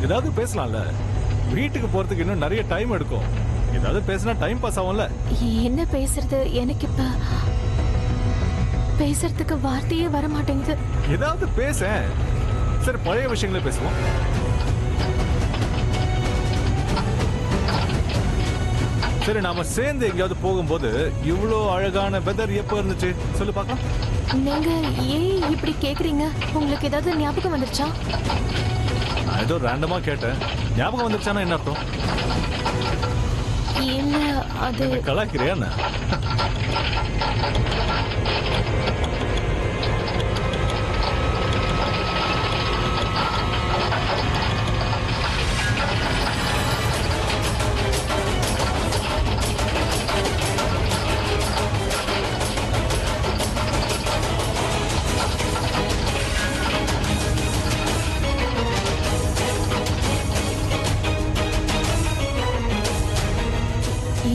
ஏதாவது பேசலாம்ல. வீட்டுக்கு போறதுக்கு இன்னும் நிறைய டைம் எடுக்கும். ஏதாவது பேசினா டைம் பாஸ் ஆகும்ல. என்ன பேசுறது? எனக்கு இப்ப பேசுறதுக்கு வார்த்தையே வர மாட்டேங்குது. ஏதாவது பேச. சரி, பழைய விஷயங்களே பேசுவோம். சரி, நாம சேர்ந்து எங்கேயாவது போகும்போது இவ்வளோ அழகான வெதர் எப்ப இருந்துச்சு சொல்லு பார்க்கலாம். நீங்க ஏன் இப்படி கேக்குறீங்க? உங்களுக்கு ஏதாவது ஞாபகம் வந்துருச்சா? நான் ஏதோ ரேண்டமா கேட்டேன். ஞாபகம் வந்துருச்சானா என்ன அர்த்தம்? இல்ல, அது கலாய்க்கிறியா என்ன?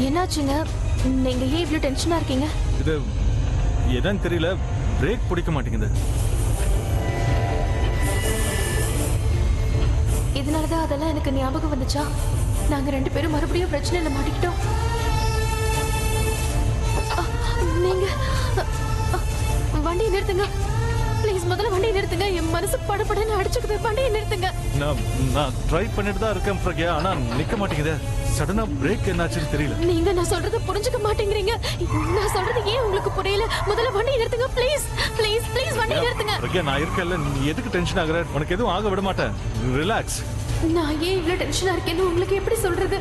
என்னாச்சுங்க? நீங்க ஏன் இவ்வளவு டென்ஷனா இருக்கீங்க? இது என்னன்னு தெரியல, பிரேக் பிடிக்க மாட்டேங்குது. இதனாலதான் அதெல்லாம் எனக்கு ஞாபகம் வந்துச்சா? நாங்க 2 பேரும் மறுபடியும் பிரச்சனையில மாட்டிக்கிட்டோம். நீங்க வண்டியை நிறுத்துங்க ப்ளீஸ். முதல்ல வண்டியை நிறுத்துங்க. என் மனசு படபடன்னு அடிச்சுக்குது. வண்டியை நிறுத்துங்க. நான் ட்ரை பண்ணிட்டு தான் இருக்கேன் பிரக்யா, ஆனா நிக்க மாட்டேங்குது. சடனா பிரேக் என்னாச்சுன்னு தெரியல. நீங்க நான் சொல்றத புரிஞ்சுக்க மாட்டேங்கிறீங்க. நான் சொல்றது ஏன் உங்களுக்கு புரியல? முதல்ல வண்டியை நிறுத்துங்க ப்ளீஸ். ப்ளீஸ் ப்ளீஸ் வண்டியை நிறுத்துங்க. பிரக்யா, நான் இருக்கேன்ல, நீ எதுக்கு டென்ஷன் ஆகுற? உனக்கு எதுவும் ஆக விட மாட்டேன். ரிலாக்ஸ். நான் ஏன் இவ்வளவு டென்ஷனா இருக்கேன்னு உங்களுக்கு எப்படி சொல்றது?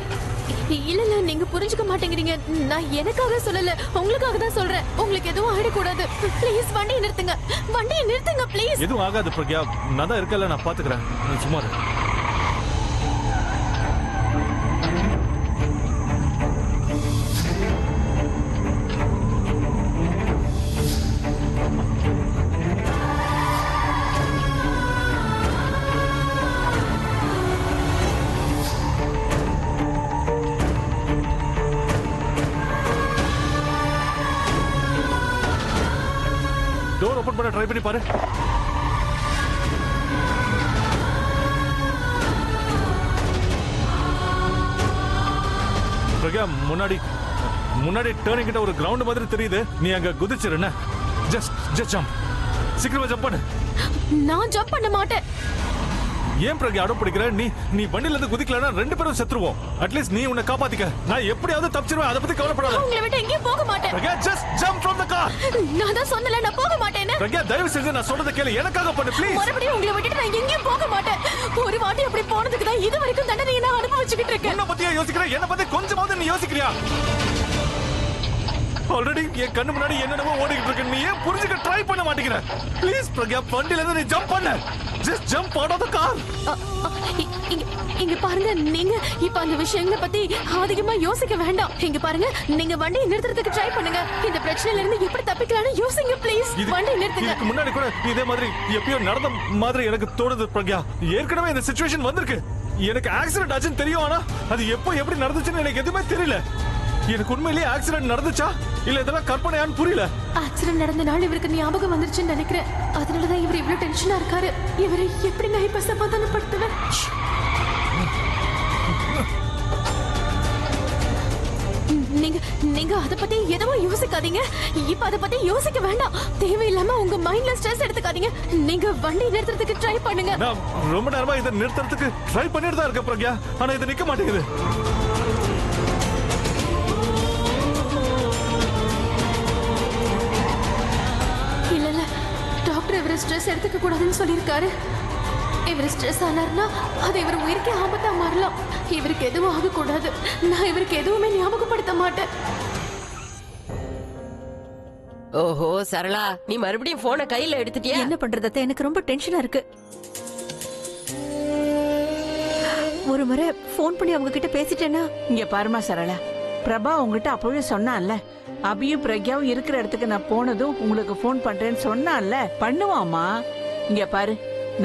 இல்ல, நீங்க புரிஞ்சுக்க மாட்டேங்கிறீங்க. நான் எனக்காக சொல்லல, உங்களுக்காக தான் சொல்றேன். உங்களுக்கு எதுவும் ஆயிடக்கூடாது. ப்ளீஸ் வண்டியை நிறுத்துங்க. வண்டியை நிறுத்துங்க ப்ளீஸ். எதுவும் ஆகாது பிரக்யா, நான் தான் இருக்கல, நான் பாத்துக்கிறேன். நீ சும்மா இரு. டோர் ஓபன் பண்ண ட்ரை பண்ணி பாரு. பிரக்யா, முன்னாடி டர்னிங் கிட்ட ஒரு கிரவுண்ட் மாதிரி தெரியுது. நீ அங்க குதிச்சிரு. என்ன? Just jump. சீக்கிரமா ஜம்ப் பண்ணு. நான் ஜம்ப் பண்ண மாட்டேன். ஏன் பிரக்யா அடம் பிடிக்கிற? நீ வண்டியில இருந்து குதிக்கலனா 2 பேரும் செத்துருவோம். அட்லீஸ்ட் நீ உன்னை காப்பாத்திக்க. நான் எப்படியாவது தப்பிச்சிருவேன். அத பத்தி கவலைப்படாத. உங்களை விட்டு எங்கேயும் போக மாட்டேன். Pragya, just jump from the car. நான் தான் சொன்னல, நான் போக மாட்டேன்னு. பிரக்யா, தயவு செஞ்சு நான் சொல்றத கேளு. எனக்காக பண்ணு ப்ளீஸ். மறுபடியும் உங்களை விட்டுட்டு நான் எங்கேயும் போக மாட்டேன். ஒரு வாட்டி அப்படி போனதுக்கு தான் இது வரைக்கும் தண்டனையை நான் அனுபவிச்சுக்கிட்டு இருக்கேன். என்ன பத்தியா யோசிக்கிற? என்ன பத்தி கொஞ்சமாவது நீ யோசிக்கிறியா? ஆல்ரெடி என் கண்ணு முன்னாடி என்னென்னமோ ஓடிக்கிட்டு இருக்கு. நீ ஏன் புரிஞ்சுக்க ட்ரை பண்ண மாட்டேங்கிற? ப்ளீஸ் பிரக்யா, வண்டியில இருந்து நீ ஜம்ப் பண்ணு. Just jump out of the car. இங்க பாருங்க, நீங்க இப்ப அந்த விஷயங்களை பத்தி அதிகமா யோசிக்க வேண்டாம். இங்க பாருங்க, நீங்க வண்டியை நிறுத்துறதுக்கு ட்ரை பண்ணுங்க. இந்த பிரச்சனையில இருந்து எப்படி தப்பிக்கலாம்னு யோசிங்க ப்ளீஸ். வண்டியை நிறுத்துங்க. இதுக்கு முன்னாடி கூட இதே மாதிரி எப்பயோ நடந்த மாதிரி எனக்கு தோணுது பிரக்யா. ஏற்கனவே இந்த சிச்சுவேஷன் வந்திருக்கு. எனக்கு ஆக்சிடென்ட் ஆச்சுன்னு தெரியும், ஆனா அது எப்போ எப்படி நடந்துச்சுன்னு எனக்கு எதுவுமே தெரியல. எனக்கு உண்மையிலேயே ஆக்சிடென்ட் நடந்துச்சா இல்ல இதெல்லாம் கற்பனையான்னு புரியல. ஆக்சிடென்ட் நடந்த நாள் இவருக்கு ஞாபகம் வந்துருச்சுன்னு நினைக்கிறேன். அதனாலதான் இவர் இவ்வளவு டென்ஷனா இருக்காரு. இவரை எப்படி நான் இப்ப சமாதானப்படுத்துவேன்? நீங்க அத பத்தி எதுவும் யோசிக்காதீங்க. இப்ப அத பத்தி யோசிக்க வேண்டாம். தேவையில்லாம உங்க மைண்ட்ல ஸ்ட்ரெஸ் எடுத்துக்காதீங்க. நீங்க வண்டி நிறுத்துறதுக்கு ட்ரை பண்ணுங்க. நான் ரொம்ப நேரமா இதை நிறுத்துறதுக்கு ட்ரை பண்ணிட்டு தான் இருக்கேன் பிரக்யா, ஆனா இது நிக்க மாட்டேங்குது. இல்ல, டாக்டர் இவரை ஸ்ட்ரெஸ் எடுத்துக்க கூடாதுன்னு சொல்லியிருக்காரு. இவர் ஸ்ட்ரெஸ் ஆனார்னா அது இவர் உயிருக்கே ஆபத்தா மாறலாம். இவருக்கு எதுவும் ஆகக்கூடாது. நான் இவருக்கு எதுவுமே ஞாபகப்படுத்த மாட்டேன். ஓஹோ சரளா, நீ மறுபடியும் போனை கையில எடுத்துட்டியா? என்ன பண்றது, எனக்கு ரொம்ப டென்ஷனா இருக்கு. ஒரு முறை போன் பண்ணி அவங்க கிட்ட பேசிட்டேன்னா. இங்க பாருமா சரளா, பிரபா உங்ககிட்ட அப்பவே சொன்னான்ல, அபியும் பிரக்யாவும் இருக்கிற இடத்துக்கு நான் போனதும் உங்களுக்கு போன் பண்றேன்னு சொன்னான்ல. பண்ணுவாமா? இங்க பாரு,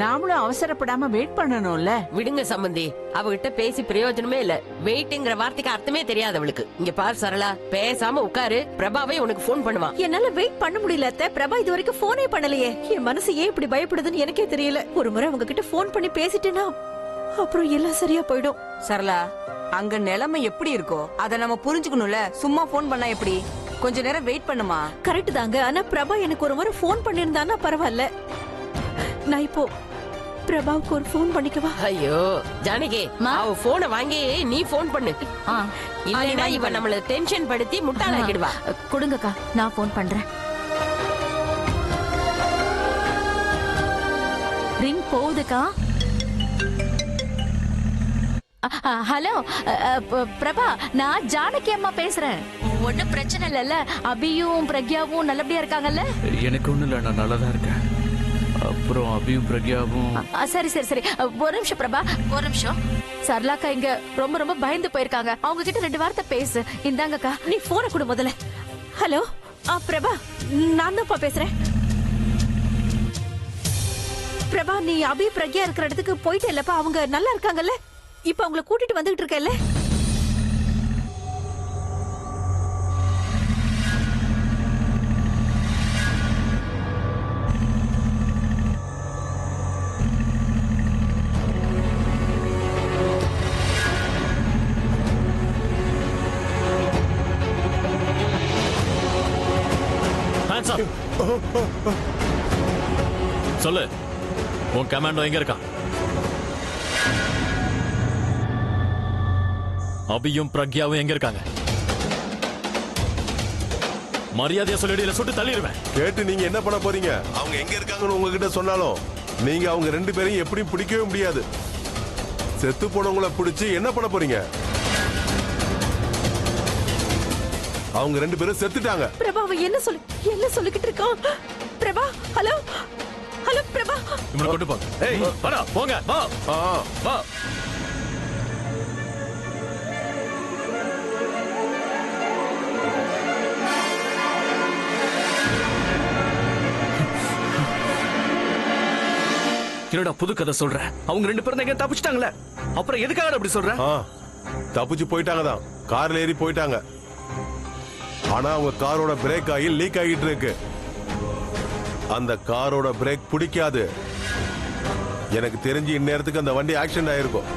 நாமளும் அவசரப்படாம வெயிட் பண்ணணும்ல. விடுங்க சம்பந்தி, அவகிட்ட பேசி பிரயோஜனமே இல்ல. வெயிட்ங்கிற வார்த்தைக்கு அர்த்தமே தெரியாது அவளுக்கு. இங்க பாரு சரளா, பேசாம உட்காரு. பிரபாவே உனக்கு போன் பண்ணுவான். என்னால வெயிட் பண்ண முடியல அத்தை. பிரபா இது வரைக்கும் போனே பண்ணலையே. என் மனசு ஏன் இப்படி பயப்படுதுன்னு எனக்கே தெரியல. ஒரு முறை அவங்க கிட்ட போன் பண்ணி பேசிட்டேன்னா அப்புறம் எல்லாம் சரியா போயிடும். சரளா, அங்க நிலைமை எப்படி இருக்கோ அத நம்ம புரிஞ்சுக்கணும்ல. சும்மா போன் பண்ணா எப்படி? கொஞ்ச நேரம் வெயிட் பண்ணுமா. கரெக்ட் தாங்க. ஆனா பிரபா எனக்கு ஒரு முறை ஃபோன் பண்ணிருந்தானா பரவாயில்ல. நான் இப்போ பிரபாவுக்கு ஒரு ஃபோன் பண்ணிக்கவா? ஐயோ ஜானகி, அவ போனை வாங்கி நீ போன் பண்ணு. இல்லைன்னா இவ நம்மள டென்ஷன் படுத்தி முட்டாளாக்கிடுவா. கொடுங்கக்கா, நான் ஃபோன் பண்றேன். ரிங் போகுதுக்கா. ஹலோ பிரபா, நான் ஜானகி அம்மா பேசுறேன். ஒன்னும் பிரச்சனை இல்லல்ல? அபியும் பிரக்யாவும் நல்லபடியா இருக்காங்கல்ல? எனக்கு ஒண்ணும் இல்ல, நான் நல்லா தான் இருக்கேன். அப்புறம் அபியும் பிரக்யாவும் சரி சரி சரி, ஒரு நிமிஷம் பிரபா, ஒரு நிமிஷம். சரளாக்கா இங்க ரொம்ப ரொம்ப பயந்து போயிருக்காங்க. அவங்க கிட்ட 2 வார்த்தை பேசு. இந்தாங்கக்கா. நீ போனை கொடு முதல்ல. ஹலோ, பிரபா, நான் தான் பேசுறேன். பிரபா, நீ அபி பிரக்யா இருக்கிற இடத்துக்கு போயிட்டே இல்லப்பா? அவங்க நல்லா இருக்காங்கல்ல? இப்ப அவங்கள கூட்டிட்டு வந்துகிட்டு இருக்கல? சொல்லு, உன் கமாண்டோ எங்க இருக்கான்? அபியும் பிரக்யாவும் எங்க இருக்காங்க? மரியாதையா சொல்லிடு, இல்ல சுட்டு தள்ளிடுவேன். கேட்டு நீங்க என்ன பண்ண போறீங்க? அவங்க எங்க இருக்காங்கன்னு உங்ககிட்ட சொன்னாலும் நீங்க அவங்க 2 பேரையும் எப்படியும் பிடிக்கவே முடியாது. செத்து போனவங்களை பிடிச்சு என்ன பண்ண போறீங்க? அவங்க 2 பேரும் செத்துட்டாங்க. பிரபா, அவன் என்ன சொல்லிக்கிட்டு இருக்கான்? பிரபா, ஹலோ ஹலோ பிரபா, இவனை கொண்டு போங்க. ஏய் வாடா, போங்க, வா வா. என்னடா புது கதை சொல்ற? அவங்க 2 பேரும் எங்க தப்பிச்சிட்டாங்களே, அப்புறம் எதுக்காக அப்படி சொல்ற? தப்பிச்சு போயிட்டாங்க தான், கார்ல ஏறி போயிட்டாங்க. ஆனா அவங்க காரோட பிரேக் ஆயில் லீக் ஆகிட்டு இருக்கு. அந்த காரோட பிரேக் பிடிக்காது. எனக்கு தெரிஞ்சு இந்நேரத்துக்கு அந்த வண்டி ஆக்சிடென்ட் ஆயிருக்கும்.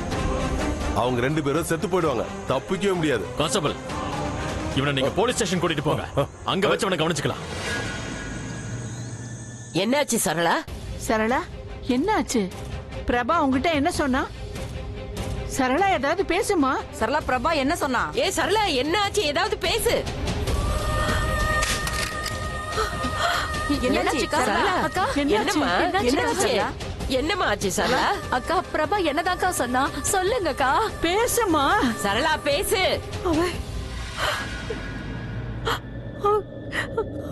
அவங்க 2 பேரும் செத்து போயிடுவாங்க, தப்பிக்கவே முடியாது. கான்ஸ்டபிள், இவனை நீங்க போலீஸ் ஸ்டேஷன் கூட்டிட்டு போங்க. அங்க வச்சு அவனை கவனிச்சுக்கலாம். என்னாச்சு சரளா? சரளா, என்னாச்சு? பிரபா உங்ககிட்ட என்ன சொன்னா? சரளா, ஏதாவது பேசுமா? சரளா, பிரபா என்ன சொன்னா? ஏ சரளா, என்னாச்சு? ஏதாவது பேசு. என்னாச்சுக்கா? சரளா, அக்கா, என்னம்மா? என்னாச்சு? என்னம்மா ஆச்சு சரளா? அக்கா, பிரபா என்னதாக்கா சொன்னா? சொல்லுங்கக்கா. பேசுமா? சரளா பேசு.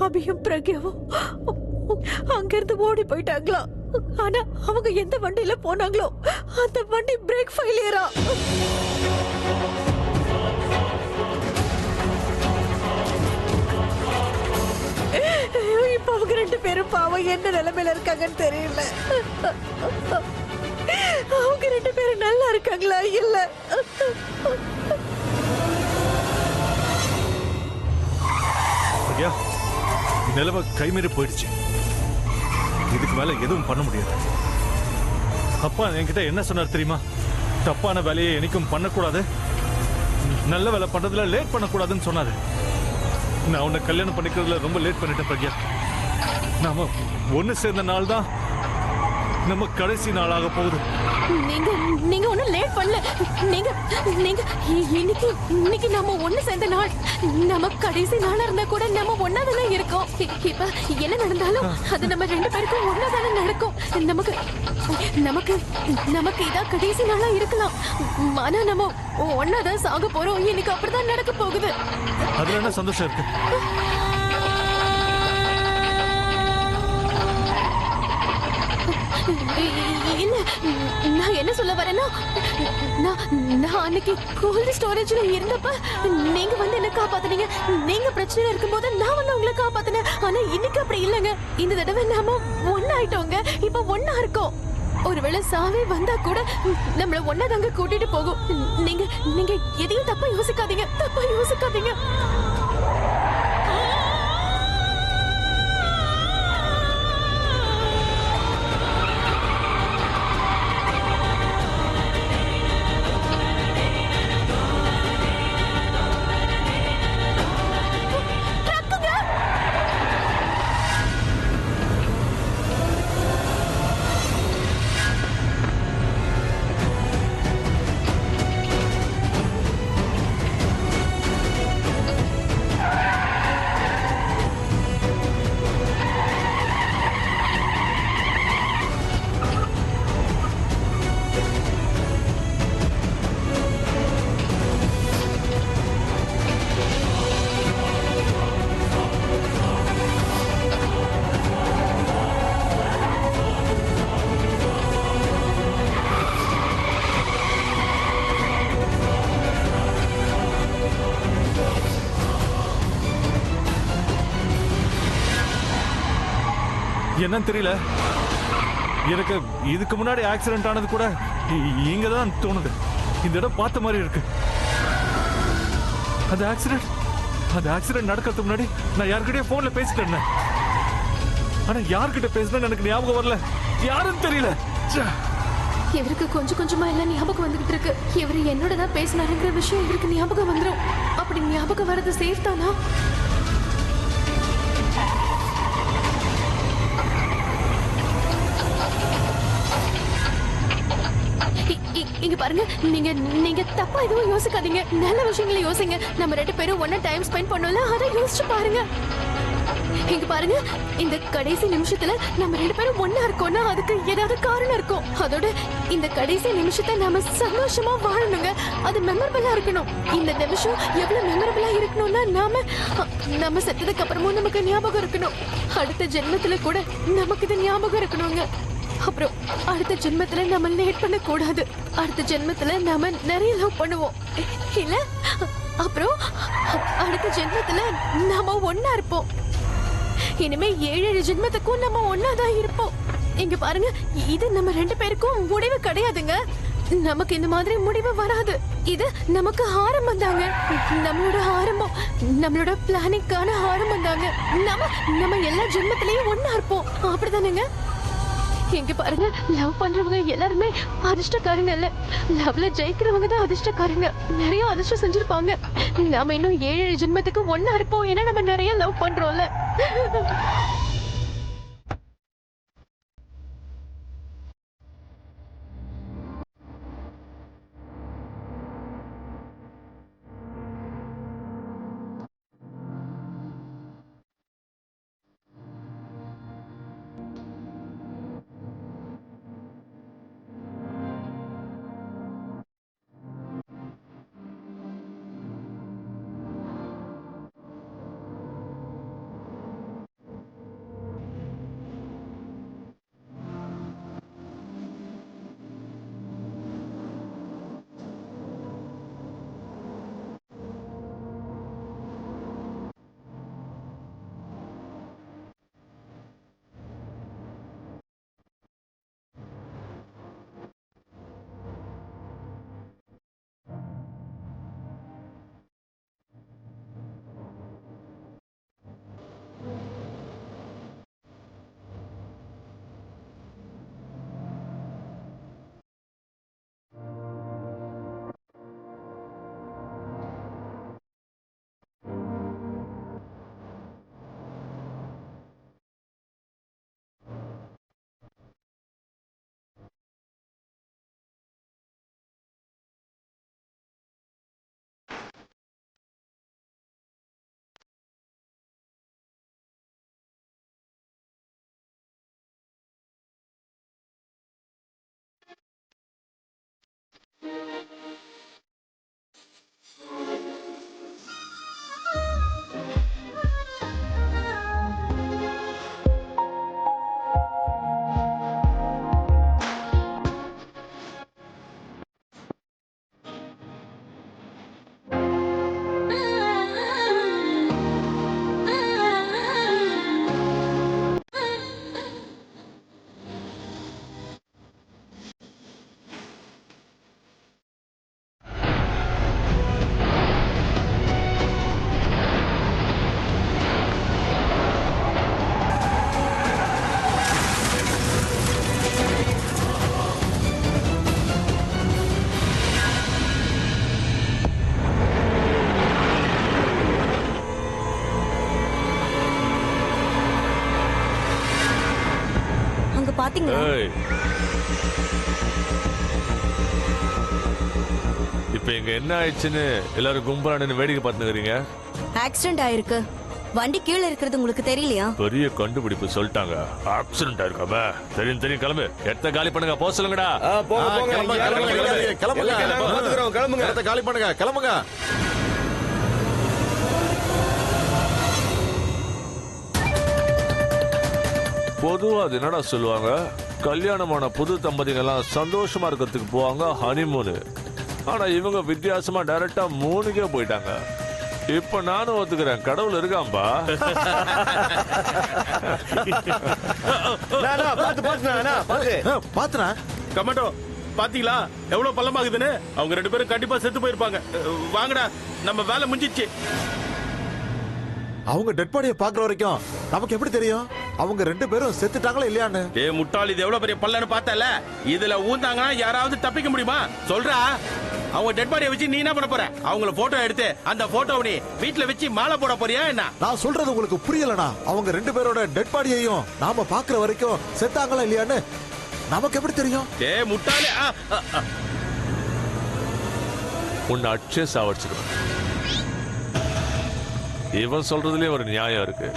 அபியும் பிரக்யாவும் அங்கிருந்து ஓடி போயிட்டாங்களா? ஆனா அவங்க எந்த வண்டியில போனாங்களோ அந்த வண்டி பிரேக் ஃபெயிலியரா. இப்ப அவங்க 2 பேரும் பாவம் என்ன நிலைமையில இருக்காங்கன்னு தெரியல. அவங்க 2 பேரும் நல்லா இருக்காங்களா? இல்ல பிரக்யா, நிலைமை கைமீறி போயிடுச்சு. இதுக்கு மேல எதுவும் பண்ண முடியாது. அப்பா என்கிட்ட என்ன சொன்னார் தெரியுமா? தப்பான வேலையை என்னைக்கும் பண்ணக்கூடாது, நல்ல வேலை பண்றதுல லேட் பண்ணக்கூடாதுன்னு சொன்னாரு. நான் உன்னை கல்யாணம் பண்ணிக்கிறதுல ரொம்ப லேட் பண்ணிட்டேன் பிரக்யா. நாம ஒண்ணு சேர்ந்த நாள் தான் நம்ம கடைசி நாளாக போகுது. நீங்க ஒன்னும் லேட் பண்ணல. நீங்க நீங்க இன்னைக்கு நாம ஒண்ணு சேர்ந்த நாள். நம்ம கடைசி நாளா இருந்தா கூட நம்ம ஒன்னாதானே இருக்கோம். இப்ப என்ன நடந்தாலும் அது நம்ம 2 பேருக்கும் ஒன்னாதானே நடக்கும். நமக்கு நமக்கு நமக்கு இதான் கடைசி நாளா இருக்கலாம். ஆனா நம்ம ஒன்னாதான் சாக போறோம். இன்னைக்கு அப்படிதான் நடக்க போகுது. அதுல என்ன சந்தோஷம் இருக்கு? இல்ல, நான் என்ன சொல்ல வரேன்னா, நான் அன்னைக்கு கோல்ட் ஸ்டோரேஜ்ல இருந்தப்ப நீங்க வந்து என்ன காப்பாத்துனீங்க. நீங்க பிரச்சனையில இருக்கும்போது நான் வந்து உங்களை காப்பாத்தினேன். ஆனா இன்னைக்கு அப்படி இல்லைங்க. இந்த தடவை நாம ஒன்னாயிட்டோங்க. இப்ப ஒன்னா இருக்கோம். ஒருவேளை சாவே வந்தா கூட நம்மள ஒன்னாதாங்க கூட்டிட்டு போகும். நீங்க நீங்க எதையும் தப்பா யோசிக்காதீங்க, தப்பா யோசிக்காதீங்க. என்னன்னு தெரியல, எனக்கு இதுக்கு முன்னாடி ஆக்சிடென்ட் ஆனது கூட இங்க தான் தோணுது. இந்த இடம் பார்த்த மாதிரி இருக்கு. அந்த ஆக்சிடென்ட் நடக்கிறதுக்கு முன்னாடி நான் யார்கிட்டயும் போன்ல பேசிட்டு இருந்தேன். ஆனா யார்கிட்ட பேசினேன்னு எனக்கு ஞாபகம் வரல, யாருன்னு தெரியல. இவருக்கு கொஞ்சம் கொஞ்சமா எல்லாம் ஞாபகம் வந்துகிட்டு இருக்கு. இவரு என்னோட தான் பேசினாருங்கிற விஷயம் இவருக்கு ஞாபகம் வந்துடும். அப்படி ஞாபகம் வர்றது சேஃப் தானா? இங்க பாருங்க, நீங்க தப்பா எதுவும் யோசிக்காதீங்க. நல்ல விஷயங்களை யோசிங்க. நம்ம 2 பேரும் ஒண்ணா டைம் ஸ்பெண்ட் பண்ணோம்ல, அதை யோசிச்சு பாருங்க. இங்க பாருங்க, இந்த கடைசி நிமிஷத்துல நம்ம 2 பேரும் ஒண்ணா இருக்கோம்னா அதுக்கு ஏதாவது காரணம் இருக்கும். அதோட இந்த கடைசி நிமிஷத்தை நாம சந்தோஷமா வாழணுங்க. அது மெமரபிளா இருக்கணும். இந்த நிமிஷம் எவ்வளவு மெமரபிளா இருக்கணும்னா நம்ம செத்ததுக்கு அப்புறமும் நமக்கு ஞாபகம் இருக்கணும். அடுத்த ஜென்மத்துல கூட நமக்கு இது ஞாபகம் இருக்கணுங்க. அப்புறம் அடுத்த ஜென்மத்துல நம்ம லேட் பண்ண கூடாது. அடுத்த ஜென்மத்துல நாம நிறைய லவ் பண்ணுவோம் இல்ல? அப்புறம் அடுத்த ஜென்மத்துல நாம ஒண்ணா இருப்போம். இனிமே 7 ஜென்மத்துக்கும் நம்ம ஒண்ணாதான் இருப்போம். இங்க பாருங்க, இது நம்ம 2 பேருக்கும் முடிவு கிடையாதுங்க. நமக்கு இந்த மாதிரி முடிவு வராது. இது நமக்கு ஆரம்பம் தாங்க. நம்மளோட ஆரம்பம், நம்மளோட பிளானிங்கான ஆரம்பம் தாங்க. நம்ம எல்லா ஜென்மத்திலயும் ஒண்ணா இருப்போம். அப்படிதானுங்க? இங்க பாருங்க, லவ் பண்றவங்க எல்லாருமே அதிர்ஷ்டக்காரங்க இல்ல. லவ்ல ஜெயிக்கிறவங்க தான் அதிர்ஷ்டக்காரங்க. நிறைய அதிர்ஷ்டம் செஞ்சிருப்பாங்க. நாம இன்னும் 7 ஜென்மத்துக்கு ஒண்ணா இருப்போம். ஏன்னா நம்ம நிறைய லவ் பண்றோம்ல. பாத்தீங்களா? இப்ப இங்க என்ன ஆயிடுச்சுன்னு எல்லாரும் கும்பலானு வேடிக்கை பார்த்துக்கிறீங்க? ஆக்சிடென்ட் ஆயிருக்கு. வண்டி கீழே இருக்கிறது உங்களுக்கு தெரியலையா? பெரிய கண்டுபிடிப்பு சொல்லிட்டாங்க. ஆக்சிடென்ட் ஆயிருக்காம தெரியும் தெரியும். கிளம்பு, இடத்த காலி பண்ணுங்க. போக சொல்லுங்கடா. கிளம்புங்க, இடத்த காலி பண்ணுங்க. கிளம்புங்க. பொதுவா அது என்னடா சொல்லுவாங்க, கல்யாணமான புது தம்பதிகள் எல்லாம் சந்தோஷமா இருக்கிறதுக்கு போவாங்க ஹனிமூனு. ஆனா இவங்க வித்தியாசமா டைரக்டா 3க்கே போயிட்டாங்க. இப்ப நானும் ஒத்துக்கிறேன், கடவுள் இருக்காம்பா. பாத்துறா கமாண்டோ, பாத்தீங்களா எவ்வளவு பள்ளமாகுதுன்னு? அவங்க 2 பேரும் கண்டிப்பா செத்து போயிருப்பாங்க. வாங்கடா, நம்ம வேலை முடிஞ்சிச்சு. அவங்க டெட் பாடியை பாக்குற வரைக்கும் நமக்கு எப்படி தெரியும் அவங்க 2 பேரும் செத்துட்டாங்களா இல்லையான்னு? முட்டாள், இது எவ்வளவு பெரிய பள்ளன்னு பார்த்தல. இதுல ஊந்தாங்கன்னா யாராவது தப்பிக்க முடியுமா? சொல்றா. அவங்க டெட் பாடியை வச்சு நீ என்ன பண்ண போற? அவங்கள போட்டோ எடுத்து அந்த போட்டோவை நீ வீட்டுல வச்சு மாலை போட போறியா என்ன? நான் சொல்றது உங்களுக்கு புரியலனா? அவங்க 2 பேரோட டெட் பாடியையும் நாம பாக்குற வரைக்கும் செத்தாங்களா இல்லையான்னு நமக்கு எப்படி தெரியும்? முட்டாளே, உன்னை அடிச்சே சாவடிச்சிருவேன். இவன் சொல்றதுலயே ஒரு நியாயம் இருக்கு.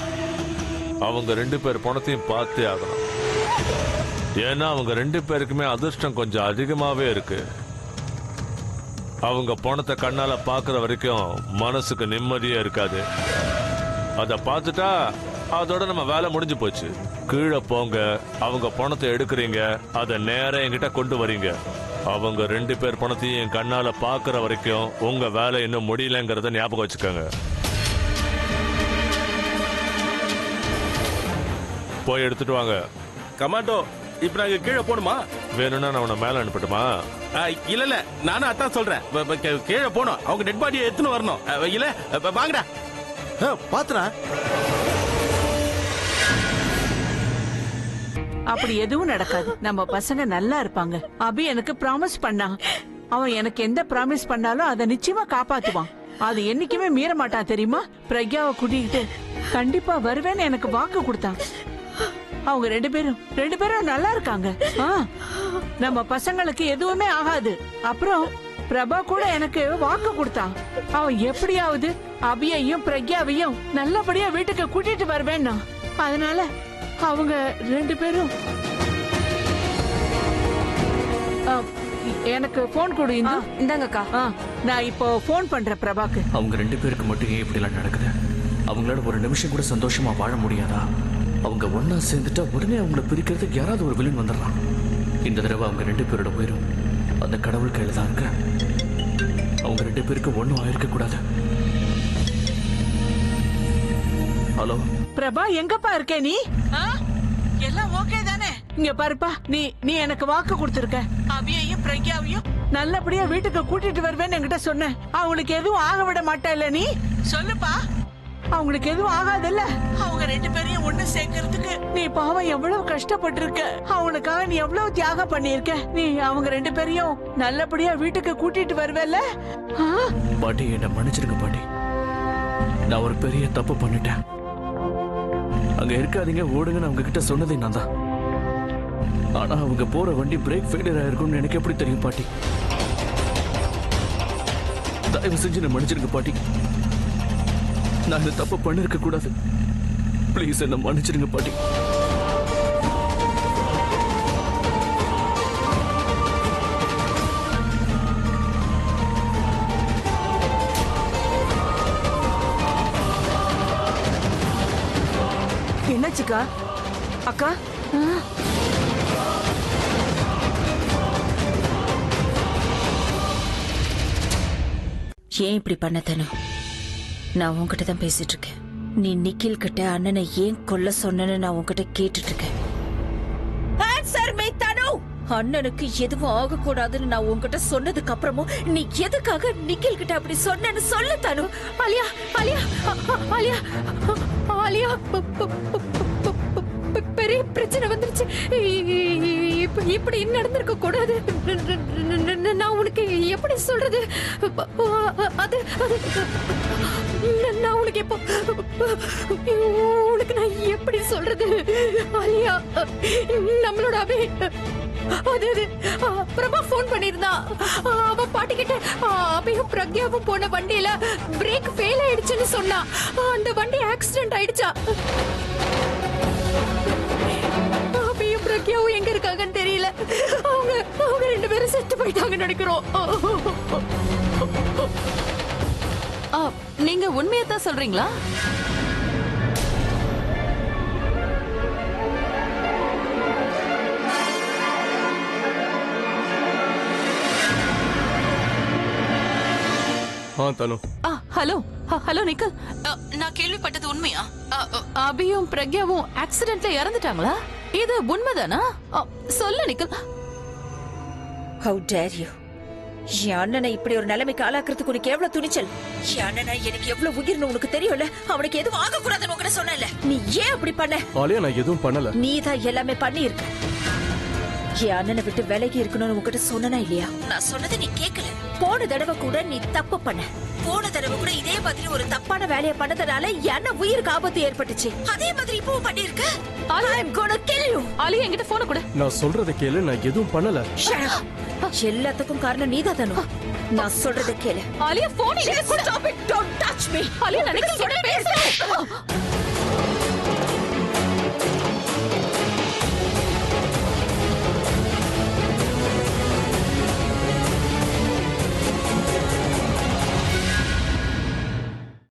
அவங்க 2 பேர் பணத்தையும் பார்த்தே ஆகணும். ஏன்னா அவங்க 2 பேருக்குமே அதிர்ஷ்டம் கொஞ்சம் அதிகமாவே இருக்கு. அவங்க பணத்தை கண்ணால பாக்குற வரைக்கும் மனசுக்கு நிம்மதியே இருக்காது. அத பார்த்துட்டா அதோட நம்ம வேலை முடிஞ்சு போச்சு. கீழே போங்க, அவங்க பணத்தை எடுக்கிறீங்க, அதை நேரம் என்கிட்ட கொண்டு வரீங்க. அவங்க 2 பேர் பணத்தையும் என் கண்ணால பாக்குற வரைக்கும் உங்க வேலை இன்னும் முடியலங்கிறத ஞாபகம் வச்சுக்கோங்க. போய் எடுத்துட்டு வாங்க. கமாண்டோ, இப்ப நாங்க கீழே போணுமா? வேணும்னா நான் உன்னை மேல அனுப்பட்டுமா? இல்ல, நானும் அதான் சொல்றேன். கீழே போனோம், அவங்க டெட் பாடியை எடுத்துன்னு வரணும். இல்ல, வாங்கடா. பாத்துறா. அப்படி எதுவும் நடக்காது. நம்ம பசங்க நல்லா இருப்பாங்க. அபி எனக்கு ப்ராமிஸ் பண்ணான். அவன் எனக்கு எந்த ப்ராமிஸ் பண்ணாலும் அதை நிச்சயமா காப்பாத்துவான். அது என்னைக்குமே மீற மாட்டான் தெரியுமா? பிரக்யாவை கூட்டிக்கிட்டு கண்டிப்பா வருவேன்னு எனக்கு வாக்கு கொடுத்தான். அவங்க 2 பேரும் நல்லா இருக்காங்க. நம்ம பசங்களுக்கு எதுவுமே ஆகாது. அப்புறம் பிரபா கூட எனக்கு வாக்கு கொடுத்தான். அவன் எப்படியாவது அபியையும் பிரக்யாவையும் நல்லபடியா வீட்டுக்கு கூட்டிட்டு வருவேன்னா. அதனால அவங்க 2 பேரும் எனக்கு போன் கொடு. இந்தாங்கக்கா. நான் இப்போ போன் பண்றேன் பிரபாக்கு. அவங்க 2 பேருக்கு மட்டும் ஏன் இப்படி எல்லாம் நடக்குது? அவங்களோட ஒரு நிமிஷம் கூட சந்தோஷமா வாழ முடியாதா? அவங்க ஒன்னா சேர்ந்துட்டா உடனே அவங்கள பிரிக்கிறதுக்கு யாராவது ஒரு வில்லன் வந்துடலாம். இந்த தடவை அவங்க 2 பேரோட உயிரும் அந்த கடவுள் கையில தான் இருக்கு. அவங்க 2 பேருக்கு ஒன்னும் ஆயிருக்க கூடாது. ஹலோ பிரபா, எங்கப்பா இருக்க நீ? எல்லாம் ஓகே தானே? இங்க பாருப்பா, நீ எனக்கு வாக்கு கொடுத்திருக்க. அபியையும் பிரக்யாவையும் நல்லபடியா வீட்டுக்கு கூட்டிட்டு வருவேன்னு என்கிட்ட சொன்ன. அவங்களுக்கு எதுவும் ஆக விட மாட்டேல்ல நீ? சொல்லுப்பா. அவங்களுக்கு எதுவும் ஆகாதுல்ல? அவங்க 2 பேரையும் ஒண்ணு சேர்க்கறதுக்கு நீ பாவம் எவ்வளவு கஷ்டப்பட்டு இருக்க. அவங்களுக்காக நீ எவ்வளவு தியாகம் பண்ணிருக்க. நீ அவங்க 2 பேரையும் நல்லபடியா வீட்டுக்கு கூட்டிட்டு வருவேல்ல? பாட்டி, என்ன மன்னிச்சிருங்க பாட்டி. நான் ஒரு பெரிய தப்பு பண்ணிட்டேன். அங்க இருக்காதீங்க, ஓடுங்கன்னு அவங்க கிட்ட சொன்னதே நான் தான். ஆனா அவங்க போற வண்டி பிரேக் ஃபெயிலியர் ஆயிருக்கும்னு எனக்கு எப்படி தெரியும் பாட்டி? தயவு செஞ்சு என்ன மன்னிச்சிருங்க பாட்டி. நான் இந்த தப்பு பண்ணிருக்க கூடாது. ப்ளீஸ் என்ன மன்னிச்சிருங்க பாட்டி. என்னாச்சுக்கா? அக்கா, ஏன் இப்படி பண்ண தனு? நான் உன்கிட்ட தான் பேசிட்டு இருக்கேன். நீ நிக்கில் கிட்ட அண்ணனை ஏன் கொல்ல சொன்னன்னு நான் உன்கிட்ட கேட்டுட்டு இருக்கேன். ஆன்சர் மீ தனு. அண்ணனுக்கு எதுவும் ஆக கூடாதுன்னு நான் உன்கிட்ட சொன்னதுக்கு அப்புறமும் நீ எதுக்காக நிக்கில் கிட்ட அப்படி சொன்னேன்னு சொல்லு தனு. ஆலியா, ஆலியா, ஆலியா, ஆலியா, பெரிய பிரச்சனை வந்துருச்சு. இப்படி நடந்திருக்க கூடாது. நான் உனக்கு எப்படி சொல்றது? அது நான் உனக்கு எப்போ உனக்கு நான் எப்படி சொல்றது? ஆலியா, நம்மளோட அபி அது பிரபா போன் பண்ணிருந்தா. அவ பாட்டி கிட்ட அபியும் பிரக்யாவும் போன வண்டியில பிரேக் ஃபெயில் ஆயிடுச்சுன்னு சொன்னா. அந்த வண்டி ஆக்சிடென்ட் ஆயிடுச்சா. அபியும் பிரக்யாவும் எங்க இருக்காங்கன்னு தெரியல. அவங்க 2 பேரும் செத்து போயிட்டாங்கன்னு நினைக்கிறோம். நீங்க உண்மையத்தான் சொல்றீங்களா? தனு. ஹலோ ஹலோ நிக்கல், நான் கேள்விப்பட்டது உண்மையா? அபியும் பிரக்யாவும் ஆக்சிடென்ட்ல இறந்துட்டாங்களா? இது உண்மைதானா? சொல்லு நிக்கல். How dare you? என் அண்ணனை இப்படி ஒரு நிலைமைக்கு ஆளாக்குறதுக்கு உனக்கு எவ்வளவு துணிச்சல்? என் அண்ணனை எனக்கு எவ்வளவு உயிர்னு உனக்கு தெரியும்ல. அவனுக்கு எதுவும் ஆகக்கூடாதுன்னு உங்ககிட்ட சொன்னல. நீ ஏன் அப்படி பண்ண? ஆலியா, நான் எதுவும் பண்ணல. நீ தான் எல்லாமே பண்ணி இருக்க. என் அண்ணனை விட்டு விலகி இருக்கணும்னு உங்ககிட்ட சொன்னா இல்லையா? நான் சொன்னதை நீ கேட்கல. போன தடவை கூட நீ தப்பு பண்ண. போன தடவை கூட இதே மாதிரி ஒரு தப்பான வேலையை பண்ணதுனால என்ன உயிருக்கு ஆபத்து ஏற்பட்டுச்சு. அதே மாதிரி இப்பவும் பண்ணிருக்க. I'm gonna kill you. Alia, என்கிட்ட போன் கொடு. நான் சொல்றதை கேளு, நான் எதுவும் பண்ணல. எல்லாத்துக்கும் காரணம் நீதான் தானு. நான் சொல்றதை கேளு. ஆலியா, போன் என்கிட்ட கொடு. Stop it. Don't touch me. Alia, நான் நிக்கல் கிட்ட பேசுறேன்.